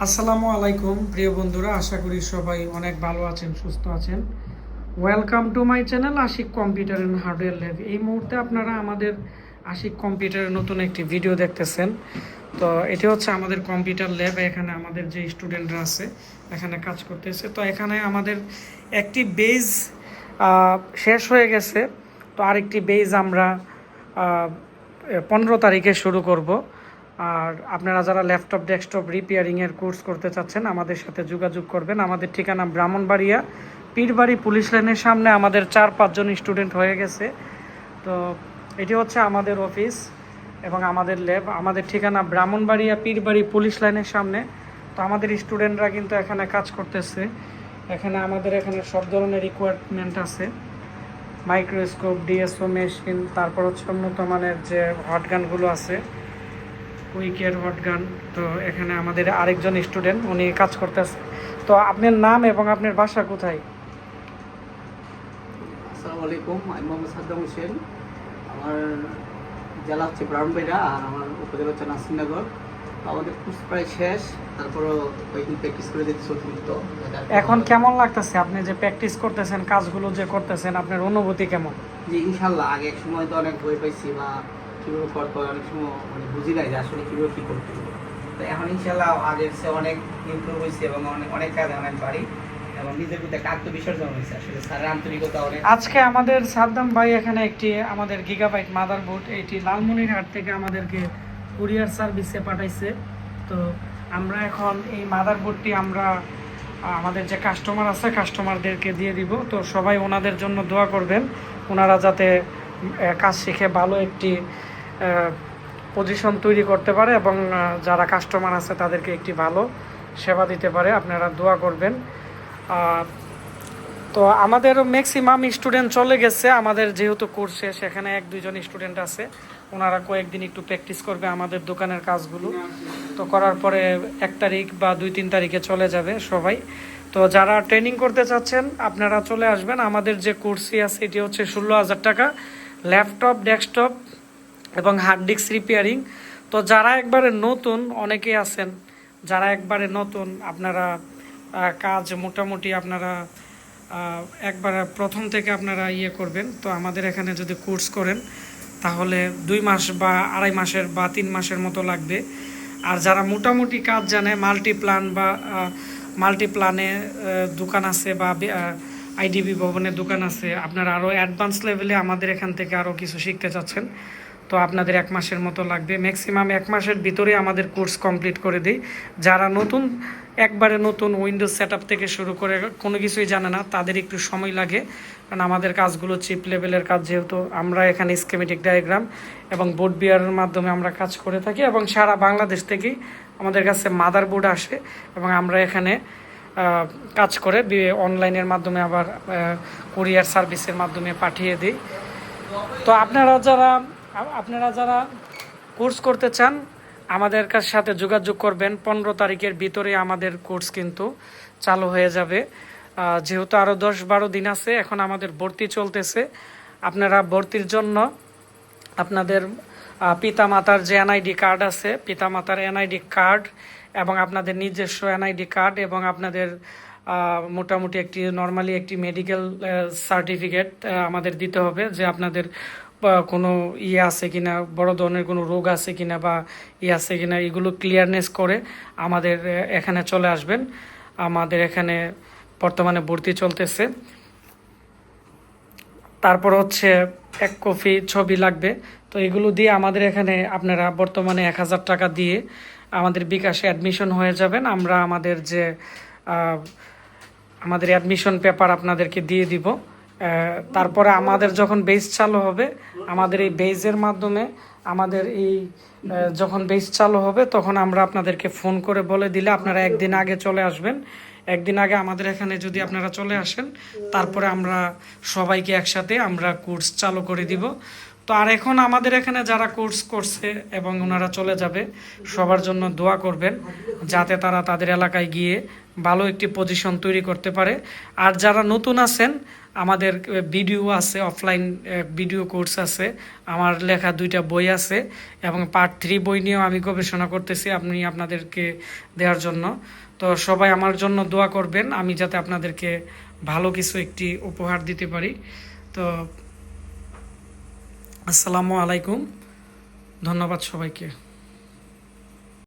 আসসালামু আলাইকুম প্রিয় বন্ধুরা, আশা করি সবাই অনেক ভালো আছেন, সুস্থ আছেন। Welcome to my channel Ashik computer and hardware lab. এই মুহূর্তে আপনারা আমাদের আশিক কম্পিউটারের নতুন একটি ভিডিও দেখতেছেন। তো এটি হচ্ছে আমাদের কম্পিউটার ল্যাব। এখানে আমাদের যে স্টুডেন্টরা আছে এখানে কাজ করতেছে। তো এখানে আমাদের একটি বেজ শেষ হয়ে গেছে। তো আরেকটি বেজ আমরা 15 তারিখে শুরু করব। আর আপনারা যারা ল্যাপটপ ডেস্কটপ রিপেয়ারিংয়ের কোর্স করতে চাচ্ছেন আমাদের সাথে যোগাযোগ করবেন। আমাদের ঠিকানা ব্রাহ্মণবাড়িয়া পীরবাড়ি পুলিশ লাইনের সামনে। আমাদের 4-5 জন স্টুডেন্ট হয়ে গেছে। তো এটি হচ্ছে আমাদের অফিস এবং আমাদের ল্যাব। আমাদের ঠিকানা ব্রাহ্মণবাড়িয়া পীরবাড়ি পুলিশ লাইনের সামনে। তো আমাদের স্টুডেন্টরা কিন্তু এখানে কাজ করতেছে। আমাদের এখানে সব ধরনের রিকোয়ারমেন্ট আছে, মাইক্রোস্কোপ, ডিএসও মেশিন, তারপর হচ্ছে উন্নত মানের যে হটগানগুলো আছে, কুইকের হটগান। তো এখানে আমাদের আরেকজন স্টুডেন্ট উনি কাজ করতেছে। তো আপনার নাম এবং আপনার বাসা কোথায়? আসসালামু আলাইকুম, আমি মোহাম্মদ সাদ্দাম হোসেন। আমার জেলা হচ্ছে ব্রাহ্মণবাড়িয়া আর আমার উপজেলা হচ্ছে নাসিরনগর। আমাদের কোর্স প্রায় শেষ, তারপরও কয়েকদিন প্র্যাকটিস করে দিতে চলতো। এখন কেমন লাগতেছে আপনি যে প্র্যাকটিস করতেছেন, কাজগুলো যে করতেছেন, আপনার অনুভূতি কেমন? যে ইনশাল্লাহ আগে এক সময় তো অনেক ভয় পাইছি বা কীভাবে করতে হয়, অনেক সময় বুঝি নাই যে আসলে কীভাবে কী করতে হবে। তো এখন ইনশাল্লাহ আগের চেয়ে অনেক ইমপ্রুভ হয়েছে এবং অনেক কাজ অনেক পারি এবং নিজের প্রতি একটা আত্মবিসর্জন হয়েছে। আসলে স্যারের আন্তরিকতা অনেক। আজকে আমাদের সাদ্দাম ভাই এখানে একটি আমাদের গিগাবাইট মাদারবোর্ড এটি লালমনিরহাট থেকে আমাদেরকে কুরিয়ার সার্ভিসে পাঠাইছে। তো আমরা এখন এই মাদারবোর্ডটি আমরা আমাদের যে কাস্টমার আছে কাস্টমারদেরকে দিয়ে দিব। তো সবাই ওনাদের জন্য দোয়া করবেন, ওনারা যাতে কাজ শিখে ভালো একটি পজিশন তৈরি করতে পারে এবং যারা কাস্টমার আছে তাদেরকে একটি ভালো সেবা দিতে পারে। আপনারা দোয়া করবেন। তো আমাদের ম্যাক্সিমাম স্টুডেন্ট চলে গেছে। আমাদের যেহেতু কোর্সে সেখানে 1-2 জন স্টুডেন্ট আছে, ওনারা কয়েকদিন একটু প্র্যাকটিস করবে আমাদের দোকানের কাজগুলো। তো করার পরে 1 তারিখ বা 2-3 তারিখে চলে যাবে সবাই। তো যারা ট্রেনিং করতে চাচ্ছেন আপনারা চলে আসবেন। আমাদের যে কোর্সই আছে এটি হচ্ছে 16,000 টাকা, ল্যাপটপ ডেস্কটপ এবং হার্ড ডিস্ক রিপেয়ারিং। তো যারা একবারে নতুন, অনেকেই আছেন যারা একবারে নতুন, আপনারা কাজ মোটামুটি আপনারা একবার প্রথম থেকে আপনারা করবেন। তো আমাদের এখানে যদি কোর্স করেন তাহলে 2 মাস বা 2.5 মাসের বা 3 মাসের মতো লাগবে। আর যারা মোটামুটি কাজ জানে, মাল্টিপ্লানে দোকান আছে বা আইডিবি ভবনের দোকান আছে, আপনারা আরও অ্যাডভান্স লেভেলে আমাদের এখান থেকে আরও কিছু শিখতে চাচ্ছেন, তো আপনাদের 1 মাসের মতো লাগবে। ম্যাক্সিমাম 1 মাসের ভিতরে আমাদের কোর্স কমপ্লিট করে দিই। যারা নতুন, একবারে নতুন, উইন্ডোজ সেটআপ থেকে শুরু করে কোনো কিছুই জানে না, তাদের একটু সময় লাগে। কারণ আমাদের কাজগুলো চিপ লেভেলের কাজ, যেহেতু আমরা এখানে স্কেমেটিক ডায়াগ্রাম এবং বোর্ড বিয়ারের মাধ্যমে আমরা কাজ করে থাকি এবং সারা বাংলাদেশ থেকেই আমাদের কাছে মাদারবোর্ড আসে এবং আমরা এখানে কাজ করে অনলাইনের মাধ্যমে আবার কুরিয়ার সার্ভিসের মাধ্যমে পাঠিয়ে দিই। তো আপনারা যারা কোর্স করতে চান আমাদের সাথে যোগাযোগ করবেন। 15 তারিখের ভিতরে আমাদের কোর্স কিন্তু চালু হয়ে যাবে। যেহেতু আরও 10-12 দিন আছে, এখন আমাদের ভর্তি চলতেছে। আপনারা ভর্তির জন্য আপনাদের পিতামাতার যে এনআইডি কার্ড আছে, পিতামাতার এনআইডি কার্ড এবং আপনাদের নিজস্ব এনআইডি কার্ড এবং আপনাদের মোটামুটি নর্মালি একটি মেডিকেল সার্টিফিকেট আমাদের দিতে হবে, যে আপনাদের কোনো আছে কিনা, বড় ধরনের কোনো রোগ আছে কিনা বা আছে কিনা, এগুলো ক্লিয়ারনেস করে আমাদের এখানে চলে আসবেন। আমাদের এখানে বর্তমানে ভর্তি চলতেছে। তারপর হচ্ছে 1 কপি ছবি লাগবে। তো এগুলো দিয়ে আমাদের এখানে আপনারা বর্তমানে 1,000 টাকা দিয়ে আমাদের বিকাশে অ্যাডমিশন হয়ে যাবেন। আমরা আমাদের অ্যাডমিশন পেপার আপনাদেরকে দিয়ে দিব। তারপরে আমাদের যখন বেস চালু হবে, আমাদের এই বেসের মাধ্যমে যখন বেস চালু হবে তখন আমরা আপনাদেরকে ফোন করে বলে দিলে আপনারা 1 দিন আগে চলে আসবেন। 1 দিন আগে আমাদের এখানে যদি আপনারা চলে আসেন, তারপরে আমরা সবাইকে একসাথে আমরা কোর্স চালু করে দিব। তো আর এখন আমাদের এখানে যারা কোর্স করছে এবং ওনারা চলে যাবে, সবার জন্য দোয়া করবেন যাতে তারা তাদের এলাকায় গিয়ে ভালো একটি পজিশন তৈরি করতে পারে। আর যারা নতুন আছেন, আমাদের ভিডিও আছে, অফলাইন ভিডিও কোর্স আছে, আমার লেখা 2টা বই আছে এবং পার্ট 3 বই নিয়েও আমি গবেষণা করতেছি আপনাদেরকে দেওয়ার জন্য। তো সবাই আমার জন্য দোয়া করবেন, আমি যাতে আপনাদেরকে ভালো কিছু একটি উপহার দিতে পারি। তো আসসালামু আলাইকুম, ধন্যবাদ সবাইকে।